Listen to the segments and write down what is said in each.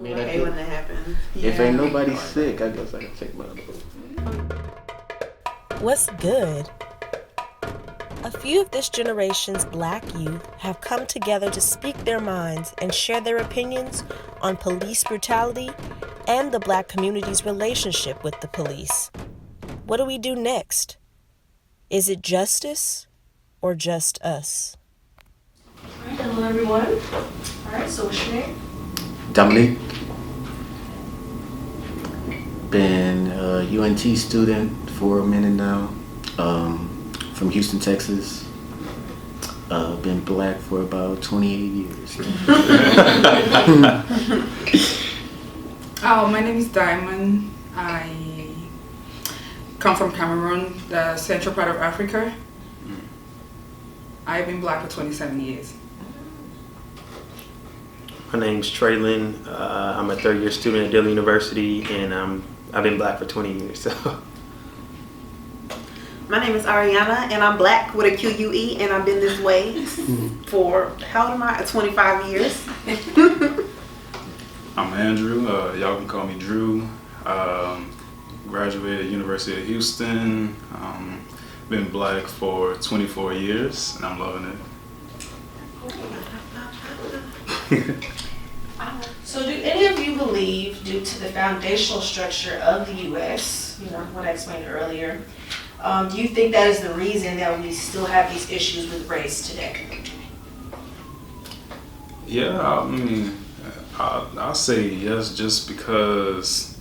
I'm okay when that happens. If ain't nobody sick, I guess I can take my vote. What's good? A few of this generation's Black youth have come together to speak their minds and share their opinions on police brutality and the Black community's relationship with the police. What do we do next? Is it justice or just us? All right, hello everyone. All right, so what's your name? Dominique. Been a UNT student for a minute now. From Houston, Texas. Been Black for about 28 years. My name is Diamond. I come from Cameroon, the central part of Africa. I've been Black for 27 years. My name's Traylon. I'm a third-year student at Dillon University, and I've been Black for 20 years. So. My name is Ariana, and I'm Black with a QUE, and I've been this way for, how old am I? 25 years. I'm Andrew. Y'all can call me Drew. Graduated University of Houston. Been Black for 24 years, and I'm loving it. So do any of you believe, due to the foundational structure of the U.S., what I explained earlier, do you think that is the reason that we still have these issues with race today? Yeah, I mean, I'll say yes, just because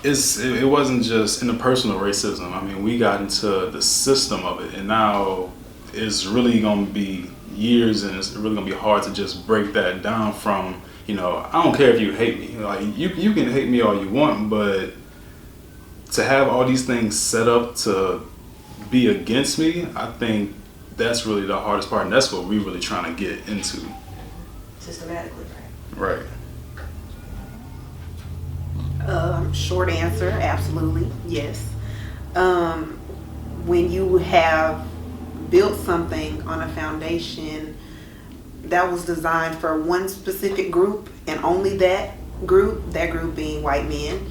it wasn't just interpersonal racism. I mean, we got into the system of it, and now it's really going to be years, and it's really going to be hard to just break that down from, I don't care if you hate me. Like, you can hate me all you want, but to have all these things set up to be against me, I think that's really the hardest part, and that's what we're really trying to get into. Systematically, right? Right. Short answer, absolutely, yes. When you have built something on a foundation that was designed for one specific group and only that group being white men,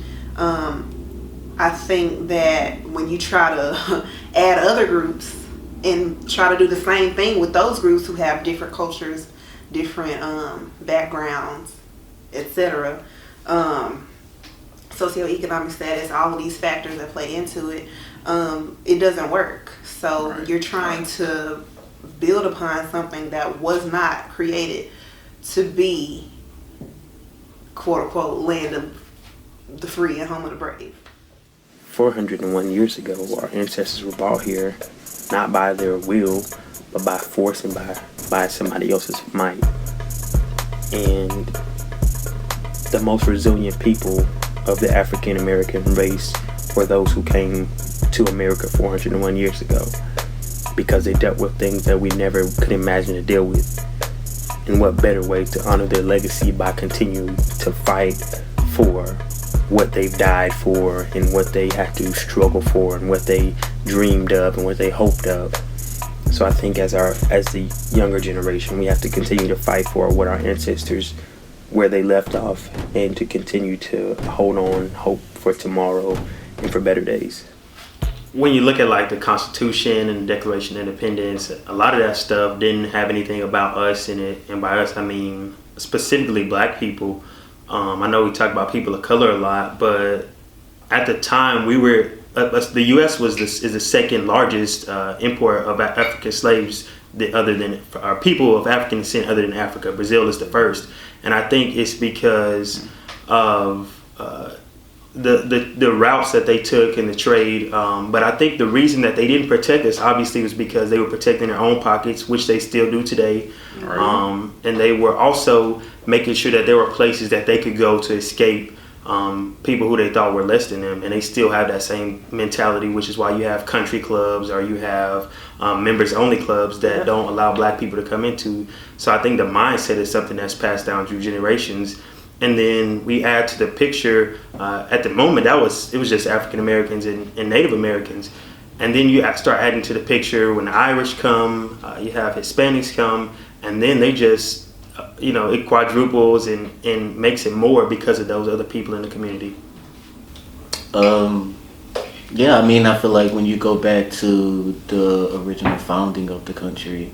I think that when you try to add other groups and try to do the same thing with those groups who have different cultures, different backgrounds, etc., socioeconomic status, all of these factors that play into it, it doesn't work. So Right. You're trying to build upon something that was not created to be, quote unquote, land of the free and home of the brave. 401 years ago, our ancestors were brought here not by their will, but by force and by somebody else's might. And the most resilient people of the African American race were those who came to America 401 years ago, because they dealt with things that we never could imagine to deal with. And what better way to honor their legacy by continuing to fight for what they've died for and what they had to struggle for and what they dreamed of and what they hoped of. So I think as the younger generation, we have to continue to fight for what our ancestors, where they left off, and to continue to hold on, hope for tomorrow and for better days. When you look at like the Constitution and the Declaration of Independence, a lot of that stuff didn't have anything about us in it. And by us, I mean specifically Black people. I know we talk about people of color a lot, but at the time we were, the U.S. is the second largest importer of African slaves, other than our people of African descent other than Africa. Brazil is the first, and I think it's because of the routes that they took in the trade. But I think the reason that they didn't protect us obviously was because they were protecting their own pockets, which they still do today. Right. And they were also making sure that there were places that they could go to escape people who they thought were less than them, and they still have that same mentality, which is why you have country clubs or you have members only clubs that don't allow Black people to come into. So I think the mindset is something that's passed down through generations. And then we add to the picture, at the moment it was just African Americans and Native Americans. And then you start adding to the picture when the Irish come, you have Hispanics come, and then they just it quadruples and makes it more because of those other people in the community? Yeah, I mean, I feel like when you go back to the original founding of the country,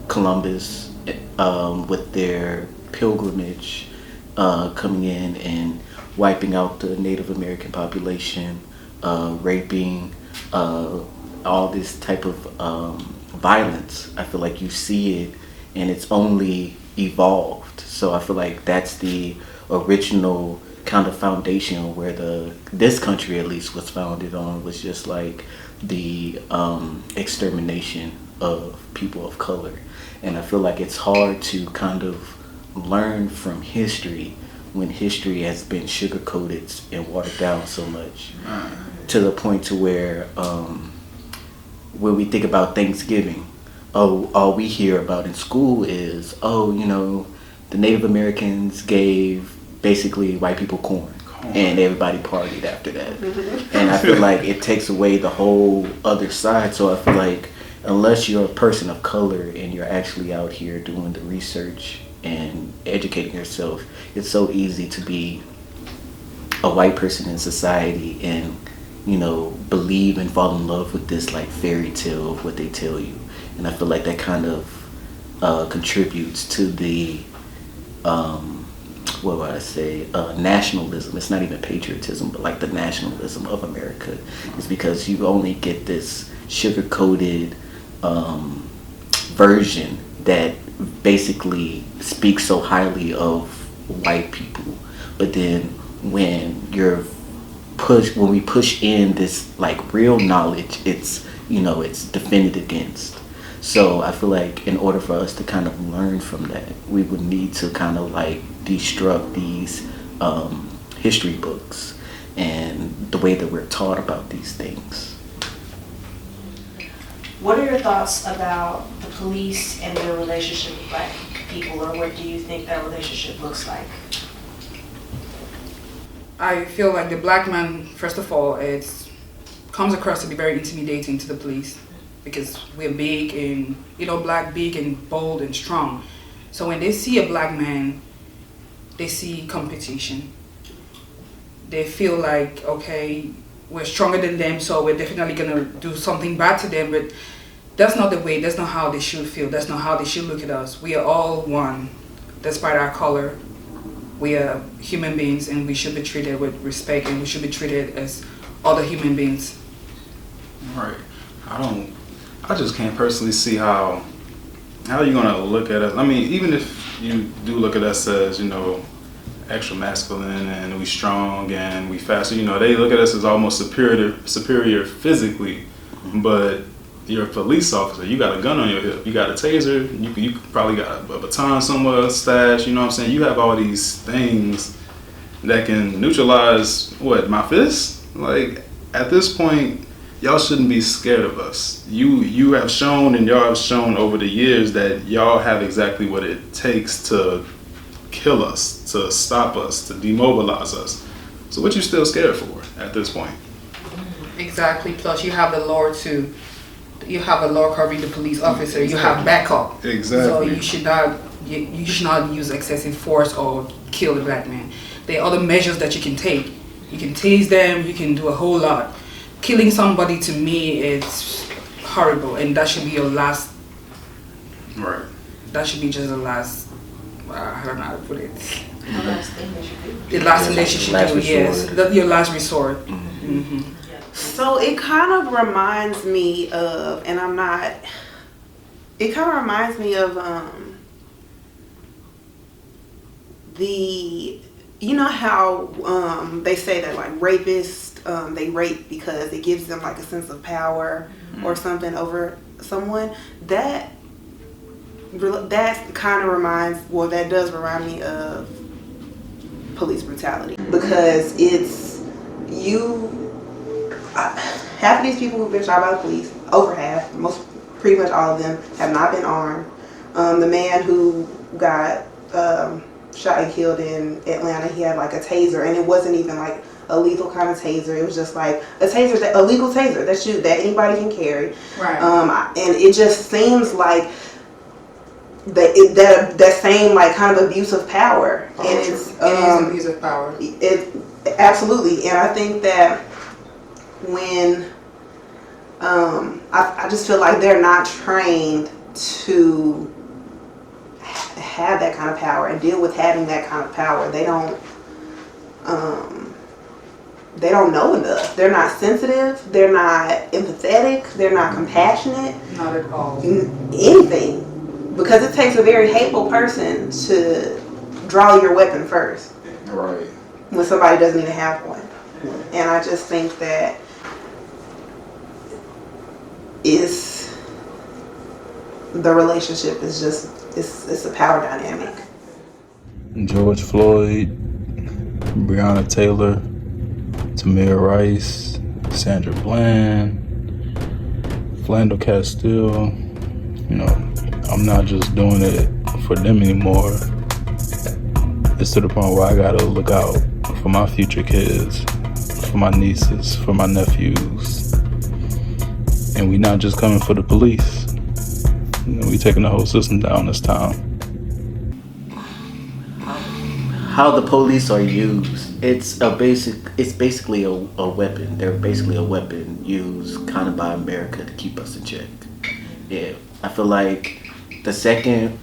Columbus, with their pilgrimage, coming in and wiping out the Native American population, raping, all this type of violence. I feel like you see it, and it's only evolved. So I feel like that's the original kind of foundation where this country at least was founded on, was just like the extermination of people of color. And I feel like it's hard to kind of learn from history when history has been sugar-coated and watered down so much, to the point to where when we think about Thanksgiving, all we hear about in school is, the Native Americans gave basically white people corn, and everybody partied after that. And I feel like it takes away the whole other side. So I feel like unless you're a person of color and you're actually out here doing the research and educating yourself, it's so easy to be a white person in society and believe and fall in love with this like fairy tale of what they tell you. And I feel like that kind of contributes to the nationalism. It's not even patriotism, but like the nationalism of America. It's because you only get this sugar-coated version that basically speaks so highly of white people. But then when we push in this like real knowledge, it's defended against. So I feel like in order for us to kind of learn from that, we would need to kind of like destruct these history books and the way that we're taught about these things. What are your thoughts about the police and their relationship with Black people, or what do you think that relationship looks like? I feel like the Black man, first of all, it comes across to be very intimidating to the police because we're big and, Black, big and bold and strong. So when they see a Black man, they see competition. They feel like, okay, we're stronger than them, so we're definitely gonna do something bad to them, but that's not the way, that's not how they should feel, that's not how they should look at us. We are all one, despite our color. We are human beings and we should be treated with respect and we should be treated as other human beings. Right. I just can't personally see how you're gonna look at us. I mean, even if you do look at us as, extra masculine and we strong and we faster, they look at us as almost superior physically, but you're a police officer, you got a gun on your hip, you got a taser, you probably got a baton somewhere stashed, you saying? You have all these things that can neutralize, my fist? Like, at this point, y'all shouldn't be scared of us. You have shown and y'all have shown over the years that y'all have exactly what it takes to kill us, to stop us, to demobilize us. So what you still scared for at this point? Exactly, plus you have the law covering the police officer, you have backup. Exactly. So you should not use excessive force or kill the Black man. There are other measures that you can take. You can tase them, you can do a whole lot. Killing somebody, to me, it's horrible, and that should be your last. Right. That should be just the last. I don't know how to put it. The last thing that you do. The last thing that you should do, yes. Your last resort. Mm-hmm. So it kind of reminds me of, it kind of reminds me of how they say that like rapists, they rape because it gives them like a sense of power or something over someone. That kind of that does remind me of police brutality, because it's half of these people who've been shot by the police, over half, pretty much all of them, have not been armed. The man who got shot and killed in Atlanta, he had like a taser, and it wasn't even like a lethal kind of taser. It was just like a taser, a legal taser that anybody can carry. Right. And it just seems like that same like kind of abuse of power, and It is abuse of power. It absolutely, and I think that when I just feel like they're not trained to have that kind of power and deal with having that kind of power. They don't know enough. They're not sensitive. They're not empathetic. They're not compassionate. Not at all. Anything, because it takes a very hateful person to draw your weapon first. Right. When somebody doesn't even have one. And I just think that the relationship is just, it's a power dynamic. George Floyd, Breonna Taylor, Tamir Rice, Sandra Bland, Philando Castile. You know, I'm not just doing it for them anymore. It's to the point where I gotta look out for my future kids, for my nieces, for my nephews. And we not just coming for the police. You know, we taking the whole system down this town. How the police are used, it's basically a weapon. They're basically a weapon used kind of by America to keep us in check. Yeah, I feel like the second,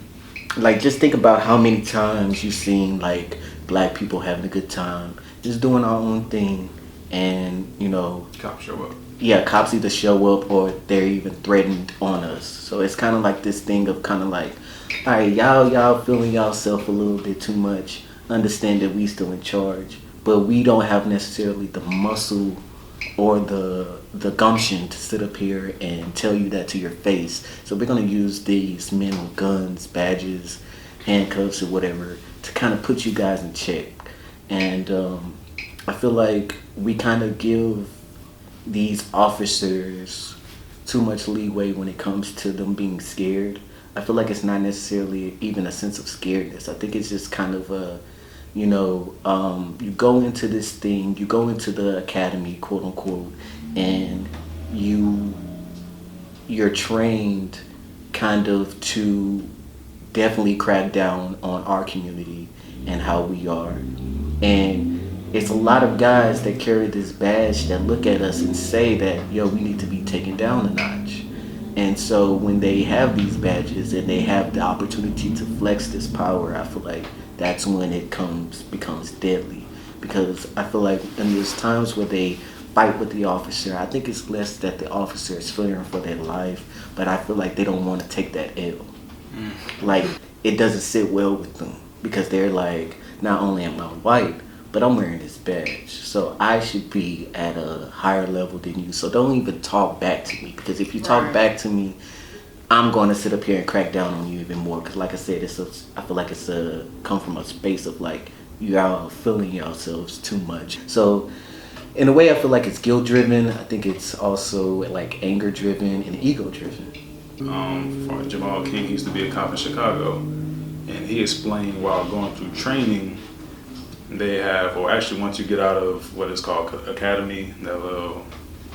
like just think about how many times you've seen like black people having a good time, just doing our own thing, and you know, Cops show up. yeah, cops either show up or they're even threatened on us. So it's kind of like this thing of kind of like, all right, y'all feeling y'allself a little bit too much. Understand that we still in charge, but we don't have necessarily the muscle or the gumption to sit up here and tell you that to your face. So we're gonna use these men with guns, badges, handcuffs, or whatever to kind of put you guys in check. And I feel like we kind of give these officers too much leeway when it comes to them being scared. I feel like it's not necessarily even a sense of scaredness. I think it's just kind of a, you know, you go into this thing, you go into the academy, quote unquote, and you're trained kind of to definitely crack down on our community and how we are. And it's a lot of guys that carry this badge that look at us and say that, yo, we need to be taken down a notch. And so when they have these badges and they have the opportunity to flex this power, I feel like that's when it becomes deadly. Because I feel like in those times where they fight with the officer, I think it's less that the officer is fearing for their life, but I feel like they don't want to take that L. Like, it doesn't sit well with them because they're like, not only am I white, but I'm wearing this badge, so I should be at a higher level than you. So don't even talk back to me, because if you talk back to me, I'm going to sit up here and crack down on you even more. Because like I said, I feel like it's come from a space of like y'all feeling yourselves too much. So in a way, I feel like it's guilt driven. I think it's also like anger driven and ego driven. For Jamal King, he used to be a cop in Chicago, and he explained while going through training, they have, or actually once you get out of what is called academy, that little,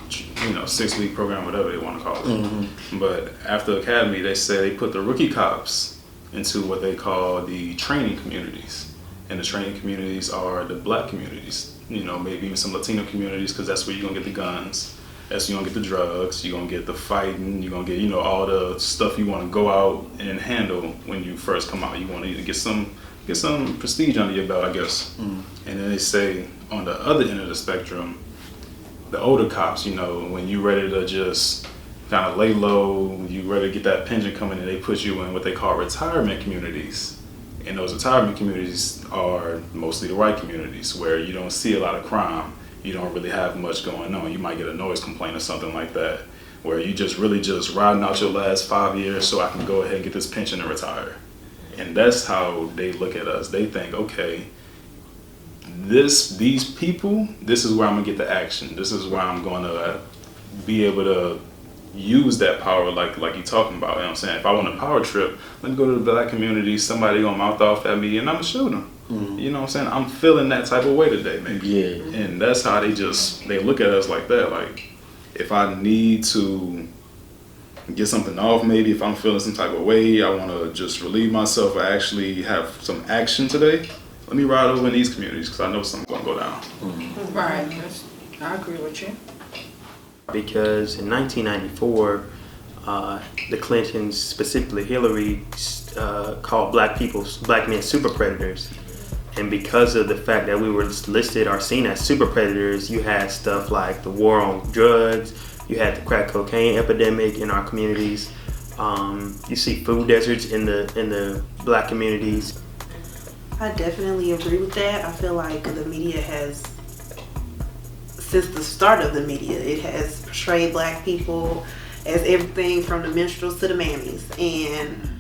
6-week program, whatever they want to call it. Mm-hmm. But after academy, they say they put the rookie cops into what they call the training communities. And the training communities are the black communities, maybe even some Latino communities, because that's where you're going to get the guns. That's where you're going to get the drugs, you're going to get the fighting, you're going to get, all the stuff you want to go out and handle when you first come out. You want to get some prestige under your belt, I guess. Mm. And then they say on the other end of the spectrum, the older cops, when you ready to just kind of lay low, you ready to get that pension coming in, they put you in what they call retirement communities. And those retirement communities are mostly the white communities where you don't see a lot of crime. You don't really have much going on. You might get a noise complaint or something like that, where you just really just riding out your last 5 years so I can go ahead and get this pension and retire. And that's how they look at us. They think, okay, these people, this is where I'm gonna get the action. This is where I'm gonna be able to use that power like you're talking about. You know what I'm saying? If I want a power trip, let me go to the black community, somebody gonna mouth off at me and I'm gonna shoot them. Mm-hmm. You know what I'm saying? I'm feeling that type of way today, maybe. Yeah. And that's how they look at us like that. Like, if I need to get something off. Maybe if I'm feeling some type of way, I want to just relieve myself or actually have some action today. Let me ride over in these communities because I know something's gonna go down. Right. I agree with you. Because in 1994, the Clintons, specifically Hillary, called black men super predators. And because of the fact that we were listed or seen as super predators, you had stuff like the war on drugs, you had the crack cocaine epidemic in our communities. You see food deserts in the black communities. I definitely agree with that. I feel like the media has, since the start of the media, it has portrayed black people as everything from the minstrels to the mammies. And